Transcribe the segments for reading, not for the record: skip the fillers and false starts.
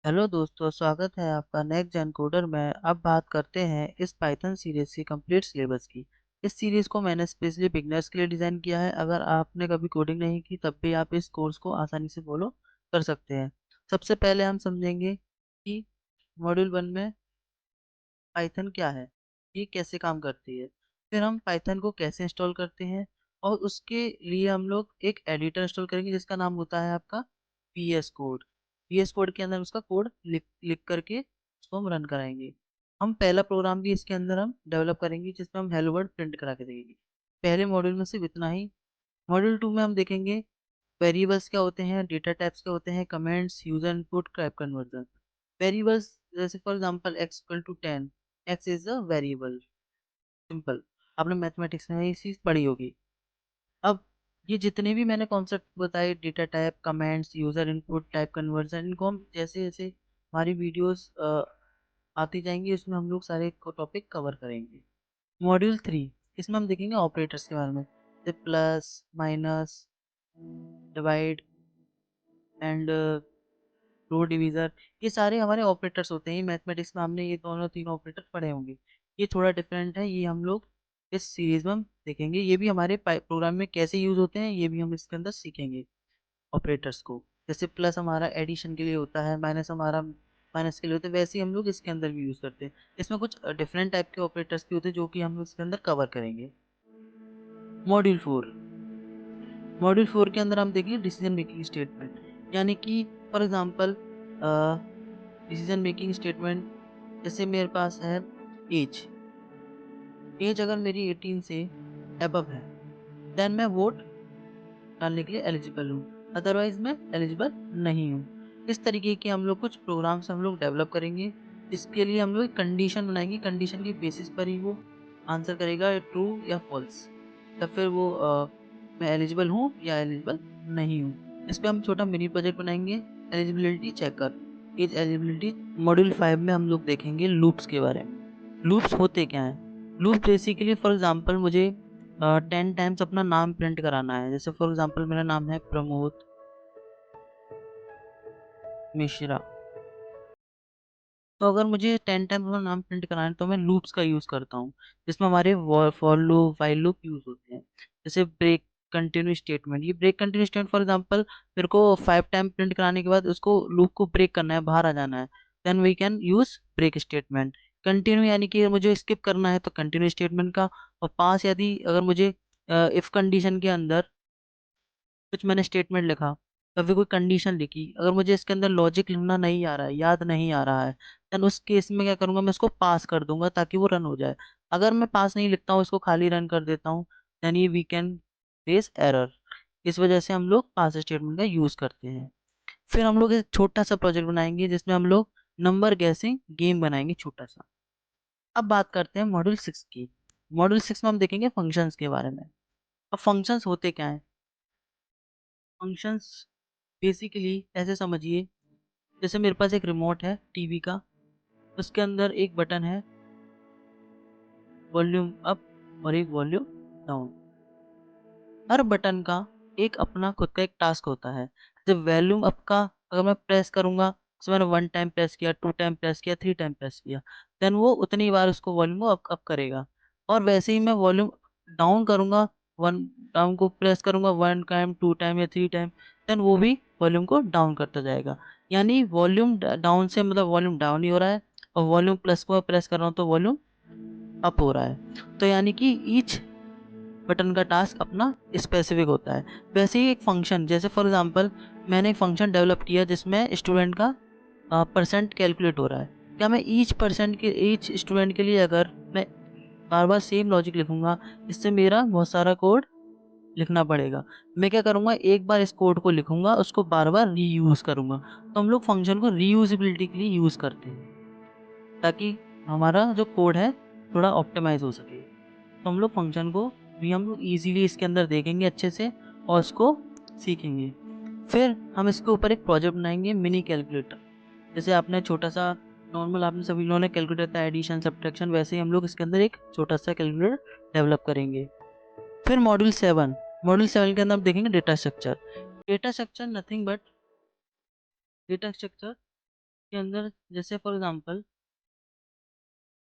Hello दोस्तों, स्वागत है आपका नेक्स्ट जेन कोडर में। अब बात करते हैं इस पाइथन सीरीज की कंप्लीट सिलेबस की। इस सीरीज को मैंने स्पेशली बिगनर्स के लिए डिज़ाइन किया है। अगर आपने कभी कोडिंग नहीं की तब भी आप इस कोर्स को आसानी से फॉलो कर सकते हैं। सबसे पहले हम समझेंगे कि मॉड्यूल 1 में पाइथन क्या है, ये कैसे काम करती है। फिर हम पाइथन को कैसे इंस्टॉल करते हैं, और उसके लिए हम लोग एक एडिटर इंस्टॉल करेंगे जिसका नाम होता है आपका VS कोड। VS कोड के अंदर उसका कोड लिख लिख करके उसको हम रन कराएंगे। हम पहला प्रोग्राम भी इसके अंदर हम डेवलप करेंगे जिसमें हम हेलो वर्ल्ड प्रिंट करा के देंगे। पहले मॉड्यूल में सिर्फ इतना ही। मॉड्यूल 2 में हम देखेंगे वेरिएबल्स क्या होते हैं, डेटा टाइप्स क्या होते हैं, comments, user input, type conversion. Variables जैसे for example x equal to 10, x is a variable. Simple, आपने मैथमेटिक्स में ये चीज पढ़ी होगी। अब ये जितने भी मैंने कॉन्सेप्ट बताए, data type, comments, user input, type conversion, इनको हम जैसे जैसे हमारी वीडियोस आती जाएंगी उसमें हम लोग सारे टॉपिक कवर करेंगे। मॉड्यूल 3, इसमें हम देखेंगे ऑपरेटर्स के बारे में, जैसे plus, minus, divide and row divisor. ये सारे हमारे ऑपरेटर्स होते हैं। मैथमेटिक्स में हमने ये दोनों तीन ऑपरेटर पढ़े होंगे। ये थोड़ा डिफरेंट है, ये हम लोग इस सीरीज में हम देखेंगे। ये भी हमारे प्रोग्राम में कैसे यूज होते हैं ये भी हम इसके अंदर सीखेंगे ऑपरेटर्स को। जैसे प्लस हमारा एडिशन के लिए होता है, माइनस हमारा माइनस के लिए होता है, वैसे ही हम लोग इसके अंदर भी यूज करते हैं। इसमें कुछ डिफरेंट टाइप के ऑपरेटर्स भी होते हैं जो कि हम लोग इसके अंदर कवर करेंगे। मॉड्यूल 4, मॉड्यूल 4 के अंदर हम देखेंगे डिसीजन मेकिंग स्टेटमेंट। यानी कि for example decision making statement, जैसे मेरे पास है एज। एज अगर मेरी 18 से अबव है देन मैं वोट डालने के लिए एलिजिबल हूँ, अदरवाइज मैं एलिजिबल नहीं हूँ। इस तरीके के हम लोग कुछ प्रोग्राम्स हम लोग डेवलप करेंगे। इसके लिए हम लोग एक कंडीशन बनाएंगे, कंडीशन के बेसिस पर ही वो आंसर करेगा ट्रू या फॉल्स, या फिर वो मैं एलिजिबल हूँ या एलिजिबल नहीं हूँ। इस पे हम छोटा मिनी प्रोजेक्ट बनाएंगे, eligibility checker, as eligibility. Module 5 में हम लोग देखेंगे लूप्स के बारे में। लूप्स होते क्या हैं? लूप बेसिकली फॉर एग्जांपल मुझे 10 टाइम्स अपना नाम प्रिंट कराना है। जैसे फॉर एग्जांपल मेरा नाम है प्रमोद मिश्रा। तो अगर मुझे 10 टाइम्स अपना नाम प्रिंट कराना है तो मैं लूप्स का यूज़ करता हूँ, जिसमें हमारे for loop, while loop use होते हैं। जैसे ब्रेक कंटिन्यू स्टेटमेंट, ये break continue statement for example मेरे को 5 टाइम प्रिंट कराने के बाद उसको लूप को ब्रेक करना है, बाहर आ जाना है, then we can use break statement. Continue यानी कि मुझे स्किप करना है तो कंटिन्यू स्टेटमेंट का। और पास, यदि अगर मुझे इफ कंडीशन के अंदर कुछ मैंने स्टेटमेंट लिखा, कभी कोई कंडीशन लिखी, अगर मुझे इसके अंदर लॉजिक लिखना नहीं आ रहा है, याद नहीं आ रहा है, देन उस केस में क्या करूंगा, मैं इसको पास कर दूंगा ताकि वो रन हो जाए। अगर मैं पास नहीं लिखता हूँ, इसको खाली रन कर देता हूँ, देन ये वी कैन फेस एरर। इस वजह से हम लोग पास स्टेटमेंट का यूज करते हैं। फिर हम लोग एक छोटा सा प्रोजेक्ट बनाएंगे जिसमें हम लोग नंबर गैसिंग गेम बनाएंगे, छोटा सा। अब बात करते हैं मॉड्यूल 6 की। मॉड्यूल 6 में हम देखेंगे फंक्शंस के बारे में। अब फंक्शंस होते क्या हैं? फंक्शंस बेसिकली ऐसे समझिए, जैसे मेरे पास एक रिमोट है टीवी का, उसके अंदर एक बटन है वॉल्यूम अप और एक वॉल्यूम डाउन। हर बटन का एक अपना खुद का एक टास्क होता है। जैसे वॉल्यूम अप का अगर मैं प्रेस करूंगा, जैसे मैंने 1 टाइम प्रेस किया, 2 टाइम प्रेस किया, 3 टाइम प्रेस किया, देन वो उतनी बार उसको वॉल्यूम को अप अप करेगा। और वैसे ही मैं वॉल्यूम डाउन करूंगा, 1 डाउन को प्रेस करूंगा 1 टाइम, 2 टाइम या 3 टाइम, देन वो भी वॉल्यूम को डाउन करता जाएगा। यानी वॉल्यूम डाउन से मतलब वॉल्यूम डाउन ही हो रहा है, और वॉल्यूम प्लस को प्रेस कर रहा हूँ तो वॉल्यूम अप हो रहा है। तो यानी कि ईच बटन का टास्क अपना स्पेसिफिक होता है। वैसे ही एक फंक्शन, जैसे फॉर एग्जांपल मैंने एक फंक्शन डेवलप किया जिसमें स्टूडेंट का परसेंट कैलकुलेट हो रहा है। क्या मैं ईच परसेंट के ईच स्टूडेंट के लिए अगर मैं बार बार सेम लॉजिक लिखूंगा, इससे मेरा बहुत सारा कोड लिखना पड़ेगा। मैं क्या करूँगा, एक बार इस कोड को लिखूंगा, उसको बार बार रीयूज करूंगा। तो हम लोग फंक्शन को रीयूजेबिलिटी के लिए यूज करते हैं, ताकि हमारा जो कोड है थोड़ा ऑप्टिमाइज हो सके। तो हम लोग फंक्शन को भी हम लोग ईजिली इसके अंदर देखेंगे अच्छे से, और उसको सीखेंगे। फिर हम इसके ऊपर एक प्रोजेक्ट बनाएंगे, मिनी कैलकुलेटर। जैसे आपने छोटा सा नॉर्मल, आपने सभी लोगों ने कैलकुलेटर था एडिशन सब्ट्रैक्शन, वैसे ही हम लोग इसके अंदर एक छोटा सा कैलकुलेटर डेवलप करेंगे। फिर मॉड्यूल 7, मॉड्यूल 7 के अंदर हम देखेंगे data structure. Data structure nothing but data structure इसके अंदर जैसे फॉर एग्जांपल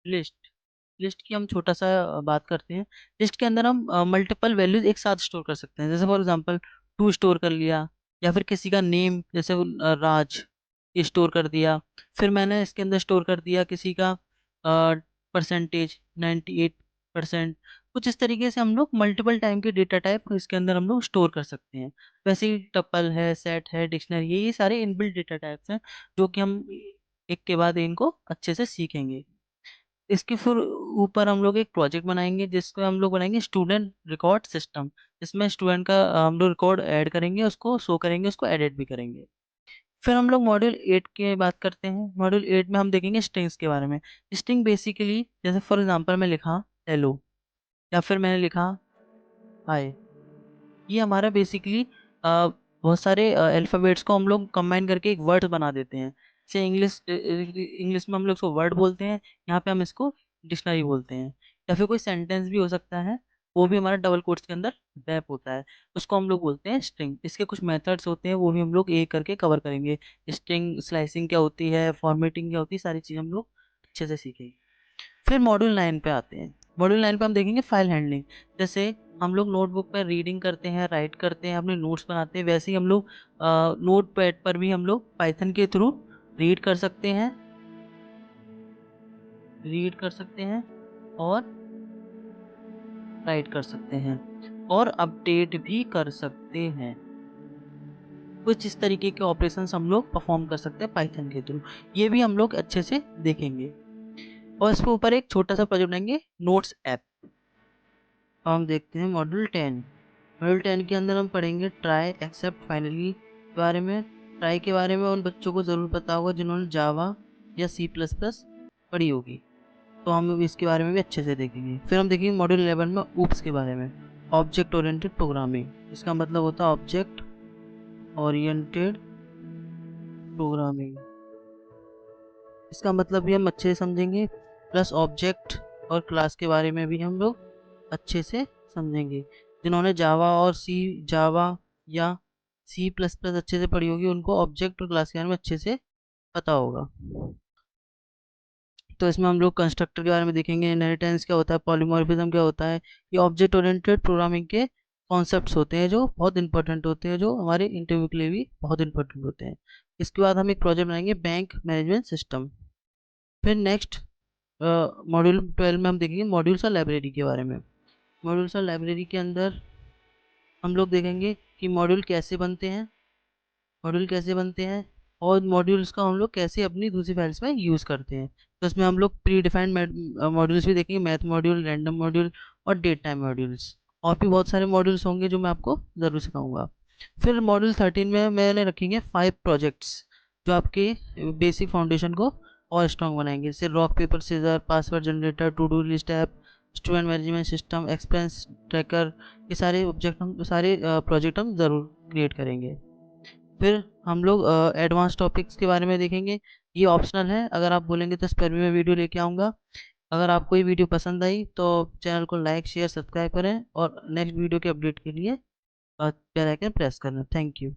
लिस्ट लिस्ट की हम छोटा सा बात करते हैं। लिस्ट के अंदर हम मल्टीपल वैल्यूज एक साथ स्टोर कर सकते हैं, जैसे फॉर एग्जांपल टू स्टोर कर लिया, या फिर किसी का नेम जैसे राज ये स्टोर कर दिया। फिर मैंने इसके अंदर स्टोर कर दिया किसी का परसेंटेज 98%। कुछ इस तरीके से हम लोग मल्टीपल टाइम के डेटा टाइप इसके अंदर हम लोग स्टोर कर सकते हैं। वैसे ही टपल है, सेट है, डिक्शनरी, ये सारे इनबिल्ट डेटा टाइप्स हैं जो कि हम एक के बाद इनको अच्छे से सीखेंगे। इसके फिर ऊपर हम लोग एक प्रोजेक्ट बनाएंगे जिसको हम लोग बनाएंगे स्टूडेंट रिकॉर्ड सिस्टम। इसमें स्टूडेंट का हम लोग रिकॉर्ड ऐड करेंगे, उसको शो करेंगे, उसको एडिट भी करेंगे। फिर हम लोग मॉड्यूल 8 की बात करते हैं। मॉड्यूल 8 में हम देखेंगे स्ट्रिंग्स के बारे में। स्ट्रिंग बेसिकली जैसे फॉर एग्जांपल मैं लिखा हेलो, या फिर मैंने लिखा हाय, ये हमारा बेसिकली बहुत सारे अल्फ़ाबेट्स को हम लोग कंबाइन करके एक वर्ड बना देते हैं। जैसे इंग्लिश इंग्लिश में हम लोग उसको वर्ड बोलते हैं, यहाँ पे हम इसको डिक्शनरी बोलते हैं। या फिर कोई सेंटेंस भी हो सकता है, वो भी हमारा डबल कोट्स के अंदर रैप होता है, उसको हम लोग बोलते हैं स्ट्रिंग। इसके कुछ मेथड्स होते हैं, वो भी हम लोग एक करके कवर करेंगे। स्ट्रिंग स्लाइसिंग क्या होती है, फॉर्मेटिंग क्या होती है, सारी चीज़ हम लोग अच्छे से सीखेंगे। फिर मॉड्यूल 9 पे आते हैं। मॉड्यूल 9 पे हम देखेंगे फाइल हैंडलिंग। जैसे हम लोग नोटबुक पर रीडिंग करते हैं, राइट करते हैं, अपने नोट्स बनाते हैं, वैसे ही हम लोग नोट पैड पर भी हम लोग पाइथन के थ्रू रीड कर सकते हैं, और राइट कर सकते हैं, और अपडेट भी कर सकते हैं। कुछ इस तरीके के ऑपरेशंस हम लोग परफॉर्म कर सकते हैं पाइथन के थ्रू। ये भी हम लोग अच्छे से देखेंगे। और इसके ऊपर एक छोटा सा प्रोजेक्ट बनाएंगे, नोट्स ऐप। हम देखते हैं मॉड्यूल 10। मॉड्यूल 10 के अंदर हम पढ़ेंगे ट्राई एक्सेप्ट फाइनली के बारे में। ट्राई के बारे में उन बच्चों को ज़रूर पता होगा जिन्होंने जावा या सी प्लस प्लस पढ़ी होगी, तो हम इसके बारे में भी अच्छे से देखेंगे। फिर हम देखेंगे मॉड्यूल 11 में ऊप्स के बारे में, ऑब्जेक्ट ओरिएंटेड प्रोग्रामिंग। इसका मतलब होता है ऑब्जेक्ट ओरिएंटेड प्रोग्रामिंग। इसका मतलब भी हम अच्छे से समझेंगे, प्लस ऑब्जेक्ट और क्लास के बारे में भी हम लोग अच्छे से समझेंगे। जिन्होंने जावा या सी प्लस प्लस अच्छे से पढ़ी होगी, उनको ऑब्जेक्ट और क्लास के बारे में अच्छे से पता होगा। तो इसमें हम लोग कंस्ट्रक्टर के बारे में देखेंगे, इनहेरिटेंस क्या होता है, पॉलीमॉर्फिज्म क्या होता है। ये ऑब्जेक्ट ओरिएंटेड प्रोग्रामिंग के कॉन्सेप्ट्स होते हैं जो बहुत इंपॉर्टेंट होते हैं, जो हमारे इंटरव्यू के लिए भी बहुत इंपॉर्टेंट होते हैं। इसके बाद हम एक प्रोजेक्ट बनाएंगे बैंक मैनेजमेंट सिस्टम। फिर नेक्स्ट मॉड्यूल 12 में हम देखेंगे मॉड्यूल्स और लाइब्रेरी के बारे में। मॉड्यूल्स और लाइब्रेरी के अंदर हम लोग देखेंगे कि मॉड्यूल कैसे बनते हैं, और मॉड्यूल्स का हम लोग कैसे अपनी दूसरी फाइल्स में यूज़ करते हैं। तो इसमें हम लोग प्री डिफाइंड मॉड्यूल्स भी देखेंगे, मैथ मॉड्यूल, रैंडम मॉड्यूल और डेट टाइम मॉड्यूल्स। और भी बहुत सारे मॉड्यूल्स होंगे जो मैं आपको ज़रूर सिखाऊंगा। फिर मॉड्यूल 13 में मैंने रखेंगे 5 प्रोजेक्ट्स जो आपके बेसिक फाउंडेशन को और स्ट्रॉन्ग बनाएंगे, जैसे rock paper scissor, password generator, to do list app, student management system, expense tracker. ये सारे प्रोजेक्ट हम ज़रूर क्रिएट करेंगे। फिर हम लोग एडवांस टॉपिक्स के बारे में देखेंगे। ये ऑप्शनल है, अगर आप बोलेंगे तो इस पर भी मैं वीडियो लेके आऊँगा। अगर आपको ये वीडियो पसंद आई तो चैनल को लाइक शेयर सब्सक्राइब करें, और नेक्स्ट वीडियो के अपडेट के लिए बेल आइकन प्रेस करना। Thank you.